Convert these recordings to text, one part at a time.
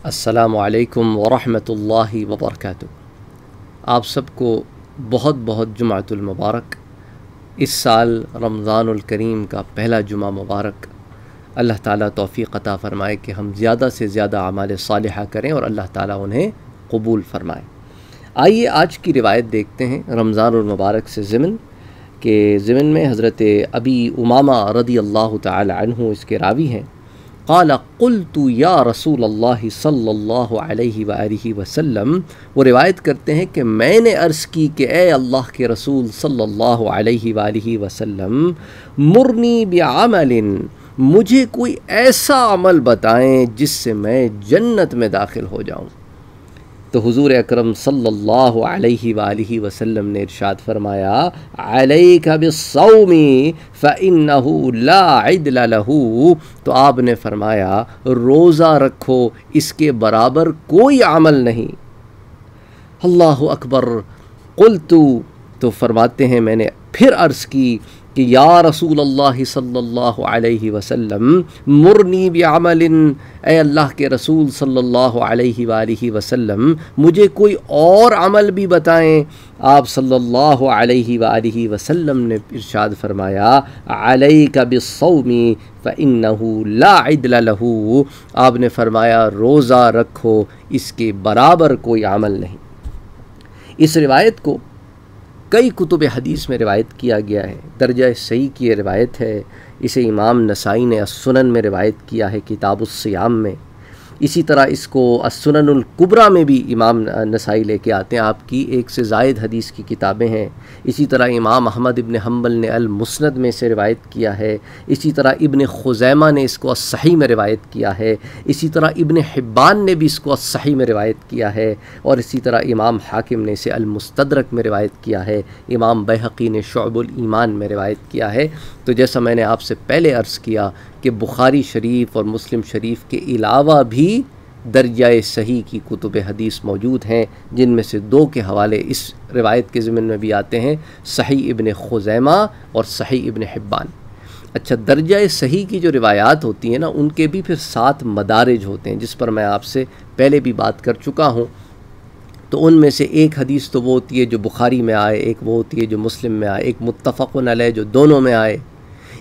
السلام علیکم ورحمۃ اللہ وبرکاتہ۔ آپ سب کو بہت بہت جمعۃ المبارک۔ اس سال رمضان الکریم کا پہلا جمعہ مبارک۔ اللہ تعالیٰ توفیق عطا فرمائے کہ ہم زیادہ سے زیادہ اعمال صالحہ کریں اور اللہ تعالیٰ انہیں قبول فرمائے۔ آئیے آج کی روایت دیکھتے ہیں رمضان المبارک سے ضمن میں حضرت ابی امامہ رضی اللہ تعالی عنہ اس کے راوی ہیں۔ قال قلت یا رسول اللہ صلی اللہ علیہ وآلہ وسلم، وہ روایت کرتے ہیں کہ میں نے عرض کی کہ اے اللہ کے رسول صلی اللہ علیہ وآلہ وسلم، مرنی بعمل، مجھے کوئی ایسا عمل بتائیں جس سے میں جنت میں داخل ہو جاؤں۔ تو حضور اکرم صلی اللہ علیہ وآلہ وسلم نے ارشاد فرمایا، علیک بالصوم فإنہ لا عدل لہ، تو آپ نے فرمایا روزہ رکھو، اس کے برابر کوئی عمل نہیں۔ اللہ اکبر۔ قلت، تو فرماتے ہیں میں نے پھر عرض کی کہ یا رسول اللہ صلی اللہ علیہ وسلم، مرنی بعمل، اے اللہ کے رسول صلی اللہ علیہ وآلہ وسلم مجھے کوئی اور عمل بھی بتائیں۔ آپ صلی اللہ علیہ وآلہ وسلم نے ارشاد فرمایا، علیک بالصوم فإنہ لا عدل لہ، آپ نے فرمایا روزہ رکھو، اس کے برابر کوئی عمل نہیں۔ اس روایت کو کئی کتب حدیث میں روایت کیا گیا ہے، درجہ صحیح کی یہ روایت ہے۔ اسے امام نسائی نے السنن میں روایت کیا ہے، کتاب الصیام میں۔ اسی طرح اس کو السنن الکبریٰ میں بھی امام نسائی لے کے آتے ہیں، آپ کی 1 سے زائد حدیث کی کتابیں ہیں۔ اسی طرح امام احمد ابن حنبل نے المسند میں سے روایت کیا ہے۔ اسی طرح ابن خزیمہ نے اس کو الصحیح میں روایت کیا ہے۔ اسی طرح ابن حبان نے بھی اس کو الصحیح میں روایت کیا ہے، اور اسی طرح امام حاکم نے اسے المستدرک میں روایت کیا ہے۔ امام بیہقی نے شعب الایمان میں روایت کیا ہے۔ تو جیسا میں نے آپ سے پہلے عرض کیا کہ بخاری شریف اور مسلم شریف کے علاوہ بھی درجہ صحیح کی کتب حدیث موجود ہیں، جن میں سے 2 کے حوالے اس روایت کے ضمن میں بھی آتے ہیں، صحیح ابن خزیمہ اور صحیح ابن حبان۔ اچھا، درجہ صحیح کی جو روایات ہوتی ہیں نا، ان کے بھی پھر 7 مدارج ہوتے ہیں، جس پر میں آپ سے پہلے بھی بات کر چکا ہوں۔ تو ان میں سے ایک حدیث تو وہ ہوتی ہے جو بخاری میں آئے، ایک وہ ہوتی ہے جو مسلم میں آئے، ایک متفق علیہ جو دونوں میں آئے،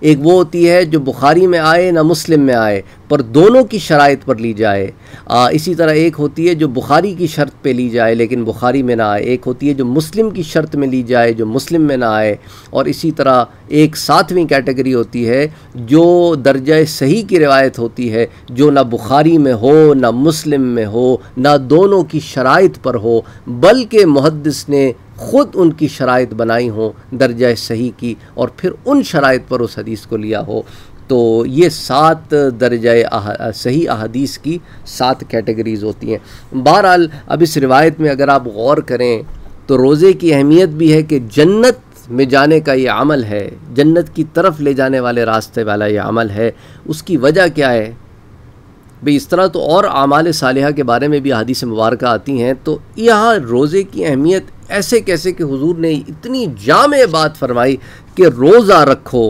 ایک وہ ہوتی ہے جو بخاری میں آئے نہ مسلم میں آئے پر دونوں کی شرائط پر لی جائے۔ اسی طرح ایک ہوتی ہے جو بخاری کی شرط پہ لی جائے لیکن بخاری میں نہ آئے، ایک ہوتی ہے جو مسلم کی شرط میں لی جائے جو مسلم میں نہ آئے، اور اسی طرح ایک 7ویں کیٹیگری ہوتی ہے جو درجہ صحیح کی روایت ہوتی ہے، جو نہ بخاری میں ہو نہ مسلم میں ہو نہ دونوں کی شرائط پر ہو، بلکہ محدث نے خود ان کی شرائط بنائی ہوں درجہ صحیح کی، اور پھر ان شرائط پر اس حدیث کو لیا ہو۔ تو یہ 7 درجہ صحیح احادیث کی 7 کیٹیگریز ہوتی ہیں۔ بہرحال اب اس روایت میں اگر آپ غور کریں تو روزے کی اہمیت بھی ہے کہ جنت میں جانے کا یہ عمل ہے، جنت کی طرف لے جانے والے راستے والا یہ عمل ہے۔ اس کی وجہ کیا ہے؟ بھئی اس طرح تو اور اعمال صالحہ کے بارے میں بھی احادیث مبارکہ آتی ہیں، تو یہاں روزے کی اہمیت ایسے کیسے کہ حضور نے اتنی جامع بات فرمائی کہ روزہ رکھو،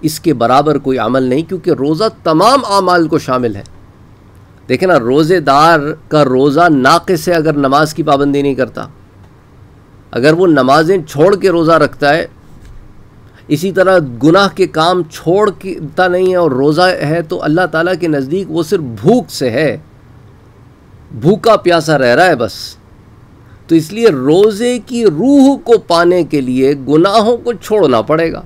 اس کے برابر کوئی عمل نہیں، کیونکہ روزہ تمام اعمال کو شامل ہے۔ دیکھیں نا، روزے دار کا روزہ ناقص ہے اگر نماز کی پابندی نہیں کرتا، اگر وہ نمازیں چھوڑ کے روزہ رکھتا ہے، اسی طرح گناہ کے کام چھوڑتا نہیں ہے اور روزہ ہے، تو اللہ تعالیٰ کے نزدیک وہ صرف بھوک سے ہے، بھوکا پیاسا رہ رہا ہے بس۔ تو اس لیے روزے کی روح کو پانے کے لیے گناہوں کو چھوڑنا پڑے گا،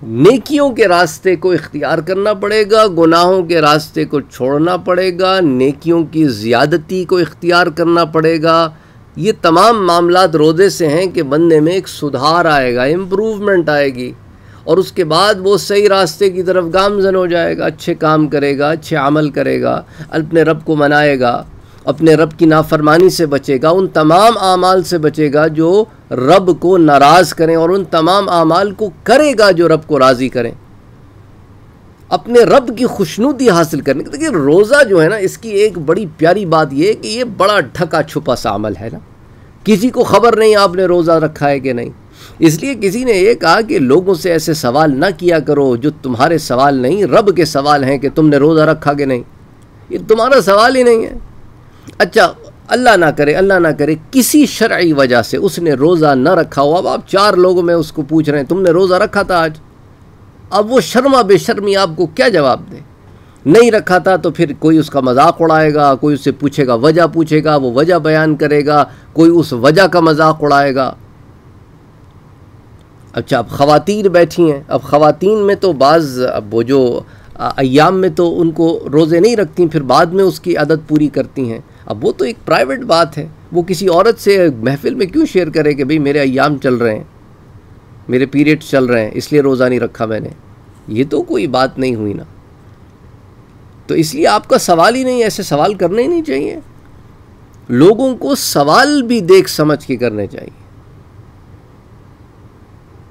نیکیوں کے راستے کو اختیار کرنا پڑے گا، گناہوں کے راستے کو چھوڑنا پڑے گا، نیکیوں کی زیادتی کو اختیار کرنا پڑے گا۔ یہ تمام معاملات روزے سے ہیں کہ بندے میں ایک سدھار آئے گا، امپروومنٹ آئے گی، اور اس کے بعد وہ صحیح راستے کی طرف گامزن ہو جائے گا، اچھے کام کرے گا، اچھے عمل کرے گا، اپنے رب کو منائے گا، اپنے رب کی نافرمانی سے بچے گا، ان تمام اعمال سے بچے گا جو رب کو ناراض کریں، اور ان تمام اعمال کو کرے گا جو رب کو راضی کریں، اپنے رب کی خوشنودی حاصل کرنے۔ دیکھیے روزہ جو ہے نا، اس کی ایک بڑی پیاری بات یہ ہے کہ یہ بڑا ڈھکا چھپا سا عمل ہے نا، کسی کو خبر نہیں آپ نے روزہ رکھا ہے کہ نہیں۔ اس لیے کسی نے یہ کہا کہ لوگوں سے ایسے سوال نہ کیا کرو جو تمہارے سوال نہیں، رب کے سوال ہیں کہ تم نے روزہ رکھا کہ نہیں۔ یہ تمہارا سوال ہی نہیں ہے. اچھا اللہ نہ کرے کسی شرعی وجہ سے اس نے روزہ نہ رکھا ہو, اب آپ 4 لوگوں میں اس کو پوچھ رہے ہیں تم نے روزہ رکھا تھا آج, اب وہ شرما بے شرمی آپ کو کیا جواب دے؟ نہیں رکھا تھا تو پھر کوئی اس کا مذاق اڑائے گا, کوئی اس سے پوچھے گا, وجہ پوچھے گا, وہ وجہ بیان کرے گا, کوئی اس وجہ کا مذاق اڑائے گا. اچھا اب خواتین بیٹھی ہیں, اب خواتین میں تو بعض اب وہ جو ایام میں تو ان کو روزے نہیں رکھتی, پھر بعد میں اس کی عادت پوری کرتی ہیں. اب وہ تو ایک پرائیویٹ بات ہے, وہ کسی عورت سے محفل میں کیوں شیئر کرے کہ بھئی میرے ایام چل رہے ہیں, میرے پیریڈ چل رہے ہیں اس لیے روزہ نہیں رکھا میں نے. یہ تو کوئی بات نہیں ہوئی نا. تو اس لیے آپ کا سوال ہی نہیں, ایسے سوال کرنے ہی نہیں چاہیے. لوگوں کو سوال بھی دیکھ سمجھ کے کرنے چاہیے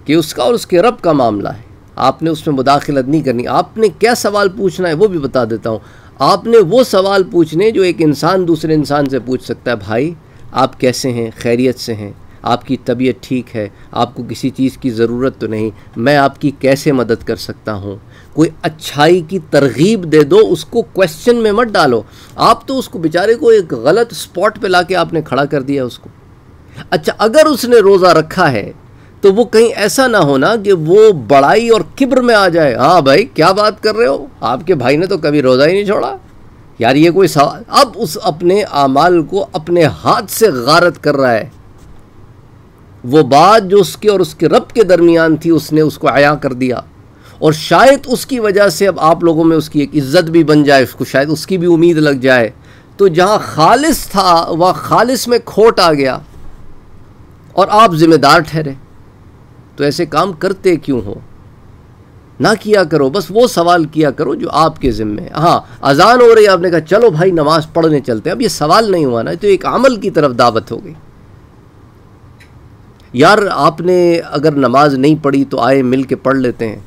کہ اس کا اور اس کے رب کا معاملہ ہے, آپ نے اس میں مداخلت نہیں کرنی. آپ نے کیا سوال پوچھنا ہے وہ بھی بتا دیتا ہوں. آپ نے وہ سوال پوچھنے جو ایک انسان دوسرے انسان سے پوچھ سکتا ہے, بھائی آپ کیسے ہیں, خیریت سے ہیں, آپ کی طبیعت ٹھیک ہے, آپ کو کسی چیز کی ضرورت تو نہیں, میں آپ کی کیسے مدد کر سکتا ہوں. کوئی اچھائی کی ترغیب دے دو, اس کو کویسچن میں مت ڈالو. آپ تو اس کو بیچارے کو ایک غلط سپاٹ پہ لا کے آپ نے کھڑا کر دیا اس کو. اچھا اگر اس نے روزہ رکھا ہے تو وہ کہیں ایسا نہ ہونا کہ وہ بڑائی اور کبر میں آ جائے, ہاں بھائی کیا بات کر رہے ہو, آپ کے بھائی نے تو کبھی روزہ ہی نہیں چھوڑا. یار یہ کوئی سوال؟ اب اس اپنے اعمال کو اپنے ہاتھ سے غارت کر رہا ہے. وہ بات جو اس کے اور اس کے رب کے درمیان تھی اس نے اس کو عیاں کر دیا, اور شاید اس کی وجہ سے اب آپ لوگوں میں اس کی ایک عزت بھی بن جائے, اس کو شاید اس کی بھی امید لگ جائے. تو جہاں خالص تھا وہاں خالص میں کھوٹ آ گیا اور آپ ذمہ دار ٹھہرے. تو ایسے کام کرتے کیوں ہو؟ نہ کیا کرو, بس وہ سوال کیا کرو جو آپ کے ذمہ ہے. ہاں اذان ہو رہی ہے, آپ نے کہا چلو بھائی نماز پڑھنے چلتے ہیں, اب یہ سوال نہیں ہوا نا, تو ایک عمل کی طرف دعوت ہو گئی. یار آپ نے اگر نماز نہیں پڑھی تو آئے مل کے پڑھ لیتے ہیں,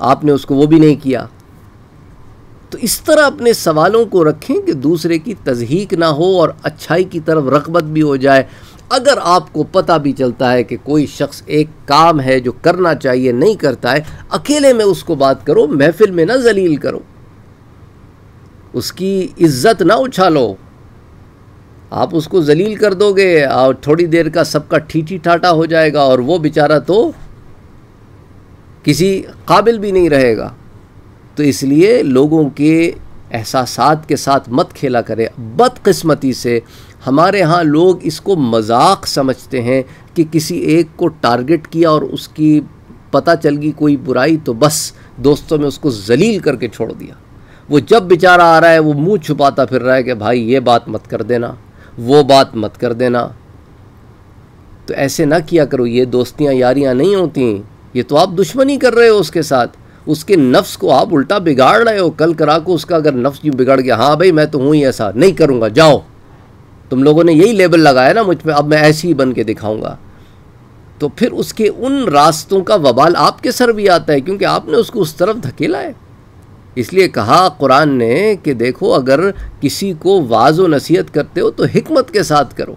آپ نے اس کو وہ بھی نہیں کیا. تو اس طرح اپنے سوالوں کو رکھیں کہ دوسرے کی تضحیک نہ ہو اور اچھائی کی طرف رغبت بھی ہو جائے. اگر آپ کو پتہ بھی چلتا ہے کہ کوئی شخص ایک کام ہے جو کرنا چاہیے نہیں کرتا ہے, اکیلے میں اس کو بات کرو, محفل میں نہ ذلیل کرو, اس کی عزت نہ اچھالو. آپ اس کو ذلیل کر دو گے اور تھوڑی دیر کا سب کا ٹھیٹھی ٹھاٹا ہو جائے گا, اور وہ بیچارہ تو کسی قابل بھی نہیں رہے گا. تو اس لیے لوگوں کے احساسات کے ساتھ مت کھیلا کرے. بدقسمتی سے ہمارے ہاں لوگ اس کو مذاق سمجھتے ہیں کہ کسی ایک کو ٹارگٹ کیا اور اس کی پتہ چل گئی کوئی برائی تو بس دوستوں میں اس کو ذلیل کر کے چھوڑ دیا. وہ جب بیچارہ آ رہا ہے وہ منہ چھپاتا پھر رہا ہے کہ بھائی یہ بات مت کر دینا, وہ بات مت کر دینا. تو ایسے نہ کیا کرو, یہ دوستیاں یاریاں نہیں ہوتی, یہ تو آپ دشمنی کر رہے ہو اس کے ساتھ. اس کے نفس کو آپ الٹا بگاڑ رہے ہو. کل کرا کو اس کا اگر نفس یوں بگڑ گیا, ہاں بھائی میں تو ہوں ہی ایسا, نہیں کروں گا, جاؤ, تم لوگوں نے یہی لیبل لگایا نا مجھ پہ, اب میں ایسی ہی بن کے دکھاؤں گا. تو پھر اس کے ان راستوں کا وبال آپ کے سر بھی آتا ہے, کیونکہ آپ نے اس کو اس طرف دھکیلا ہے. اس لیے کہا قرآن نے کہ دیکھو اگر کسی کو واعظ و نصیحت کرتے ہو تو حکمت کے ساتھ کرو.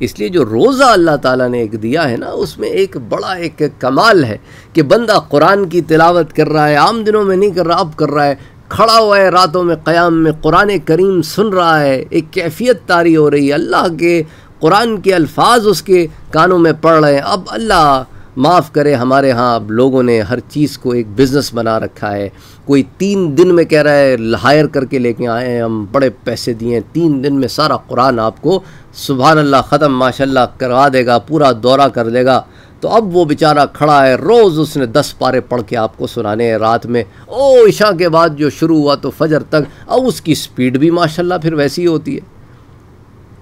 اس لیے جو روزہ اللہ تعالیٰ نے ایک دیا ہے نا, اس میں ایک بڑا ایک کمال ہے کہ بندہ قرآن کی تلاوت کر رہا ہے, عام دنوں میں نہیں کر رہا, اب کر رہا ہے, کھڑا ہوا ہے راتوں میں قیام میں قرآن کریم سن رہا ہے, ایک کیفیت طاری ہو رہی ہے, اللہ کے قرآن کے الفاظ اس کے کانوں میں پڑھ رہے ہیں. اب اللہ معاف کرے ہمارے ہاں اب لوگوں نے ہر چیز کو ایک بزنس بنا رکھا ہے. کوئی 3 دن میں کہہ رہا ہے ہائر کر کے لے کے آئے ہیں, ہم بڑے پیسے دیے, 3 دن میں سارا قرآن آپ کو سبحان اللہ ختم ماشاءاللہ کروا دے گا, پورا دورہ کر دے گا. تو اب وہ بیچارہ کھڑا ہے, روز اس نے 10 پارے پڑھ کے آپ کو سنانے ہیں رات میں, عشاء کے بعد جو شروع ہوا تو فجر تک. اب اس کی سپیڈ بھی ماشاءاللہ پھر ویسی ہی ہوتی ہے,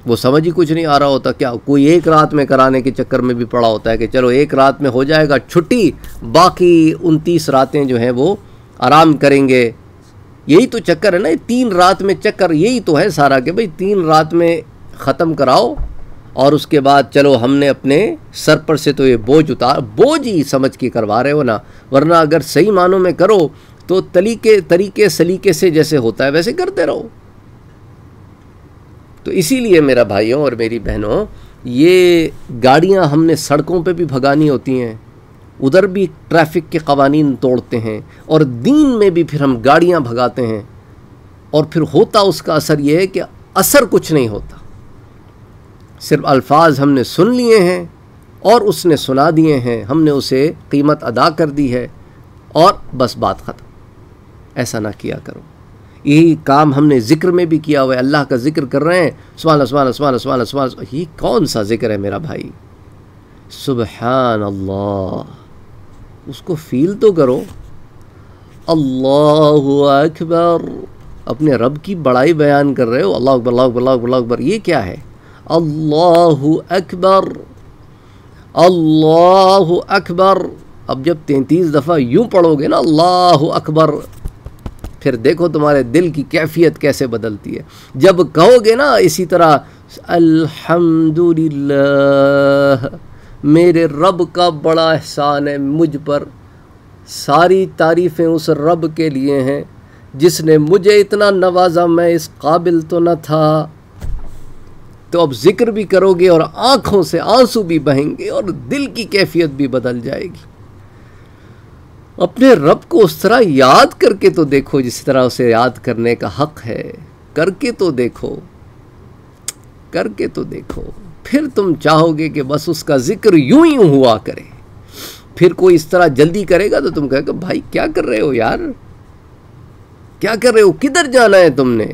وہ سمجھ ہی کچھ نہیں آ رہا ہوتا. کیا کوئی ایک رات میں کرانے کے چکر میں بھی پڑا ہوتا ہے کہ چلو ایک رات میں ہو جائے گا چھٹی, باقی 29 راتیں جو ہیں وہ آرام کریں گے. یہی تو چکر ہے نا, 3 رات میں چکر یہی تو ہے سارا کہ بھئی 3 رات میں ختم کراؤ اور اس کے بعد چلو ہم نے اپنے سر پر سے تو یہ بوجھ ہی سمجھ کے کروا رہے ہو نا. ورنہ اگر صحیح معنوں میں کرو تو طریقے سلیقے سے جیسے ہوتا ہے ویسے کرتے رہو. تو اسی لیے میرا بھائیوں اور میری بہنوں, یہ گاڑیاں ہم نے سڑکوں پہ بھی بھگانی ہوتی ہیں, ادھر بھی ٹریفک کے قوانین توڑتے ہیں، اور دین میں بھی پھر ہم گاڑیاں بھگاتے ہیں، اور پھر ہوتا اس کا اثر یہ ہے کہ اثر کچھ نہیں ہوتا، صرف الفاظ ہم نے سن لیے ہیں اور اس نے سنا دیے ہیں، ہم نے اسے قیمت ادا کر دی ہے اور بس بات ختم۔ ایسا نہ کیا کرو۔ یہی کام ہم نے ذکر میں بھی کیا ہوا ہے، اللہ کا ذکر کر رہے ہیں، سبحان اللہ سبحان اللہ سبحان اللہ سبحان اللہ سبحان اللہ، یہ کون سا ذکر ہے میرا بھائی؟ سبحان اللہ، اس کو فیل تو کرو۔ اللہ اکبر، اپنے رب کی بڑائی بیان کر رہے ہو، اللہ اکبر اللہ اکبر اللہ اکبر اللہ اکبر، یہ کیا ہے؟ اللہ اکبر اللہ اکبر۔ اب جب 33 دفعہ یوں پڑھو گے نا اللہ اکبر، پھر دیکھو تمہارے دل کی کیفیت کیسے بدلتی ہے۔ جب کہو گے نا اسی طرح الحمدللہ، میرے رب کا بڑا احسان ہے مجھ پر، ساری تعریفیں اس رب کے لیے ہیں جس نے مجھے اتنا نوازا، میں اس قابل تو نہ تھا۔ تو اب ذکر بھی کرو گے اور آنکھوں سے آنسو بھی بہیں گے اور دل کی کیفیت بھی بدل جائے گی۔ اپنے رب کو اس طرح یاد کر کے تو دیکھو جس طرح اسے یاد کرنے کا حق ہے، کر کے تو دیکھو، کر کے تو دیکھو، پھر تم چاہو گے کہ بس اس کا ذکر یوں ہی ہوا کرے۔ پھر کوئی اس طرح جلدی کرے گا تو تم کہے گا بھائی کیا کر رہے ہو یار، کیا کر رہے ہو، کدھر جانا ہے تم نے؟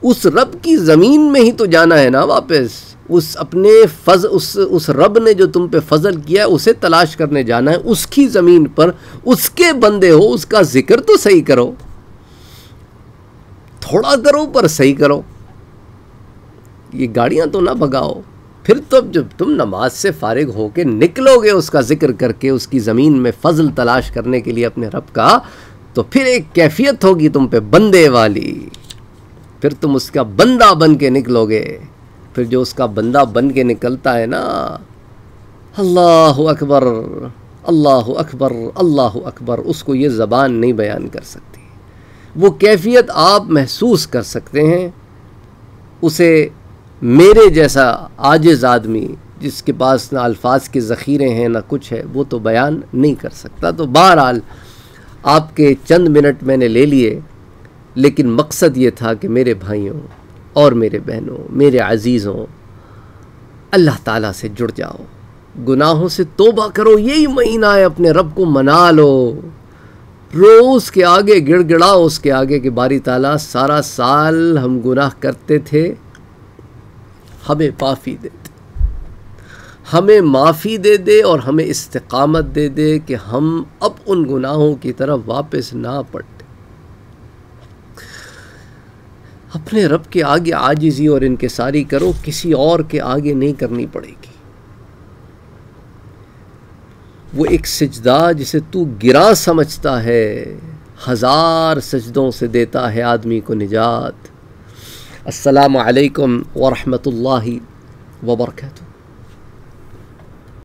اس رب کی زمین میں ہی تو جانا ہے نا واپس، اس اپنے اس رب نے جو تم پہ فضل کیا ہے اسے تلاش کرنے جانا ہے، اس کی زمین پر، اس کے بندے ہو، اس کا ذکر تو صحیح کرو، تھوڑا کرو پر صحیح کرو، یہ گاڑیاں تو نہ بھگاؤ۔ پھر تو جب تم نماز سے فارغ ہو کے نکلو گے اس کا ذکر کر کے، اس کی زمین میں فضل تلاش کرنے کے لیے اپنے رب کا، تو پھر ایک کیفیت ہوگی تم پہ بندے والی، پھر تم اس کا بندہ بن کے نکلو گے۔ پھر جو اس کا بندہ بن کے نکلتا ہے نا، اللہ اکبر اللہ اکبر اللہ اکبر، اس کو یہ زبان نہیں بیان کر سکتی، وہ کیفیت آپ محسوس کر سکتے ہیں، اسے میرے جیسا عاجز آدمی جس کے پاس نہ الفاظ کے ذخیرے ہیں نہ کچھ ہے، وہ تو بیان نہیں کر سکتا۔ تو بہرحال آپ کے چند منٹ میں نے لے لیے، لیکن مقصد یہ تھا کہ میرے بھائیوں اور میرے بہنوں، میرے عزیزوں، اللہ تعالیٰ سے جڑ جاؤ، گناہوں سے توبہ کرو، یہی مہینہ ہے، اپنے رب کو منا لو، روز کے آگے گڑ گڑاؤ اس کے آگے کہ باری تعالیٰ سارا سال ہم گناہ کرتے تھے، ہمیں معافی دے دے، ہمیں معافی دے دے اور ہمیں استقامت دے دے کہ ہم اب ان گناہوں کی طرف واپس نہ پلٹیں۔ اپنے رب کے آگے عاجزی اور انکساری کرو، کسی اور کے آگے نہیں کرنی پڑے گی۔ وہ ایک سجدہ جسے تو گرا سمجھتا ہے، 1000 سجدوں سے دیتا ہے آدمی کو نجات۔ السلام علیکم ورحمۃ اللہ وبرکاتہ۔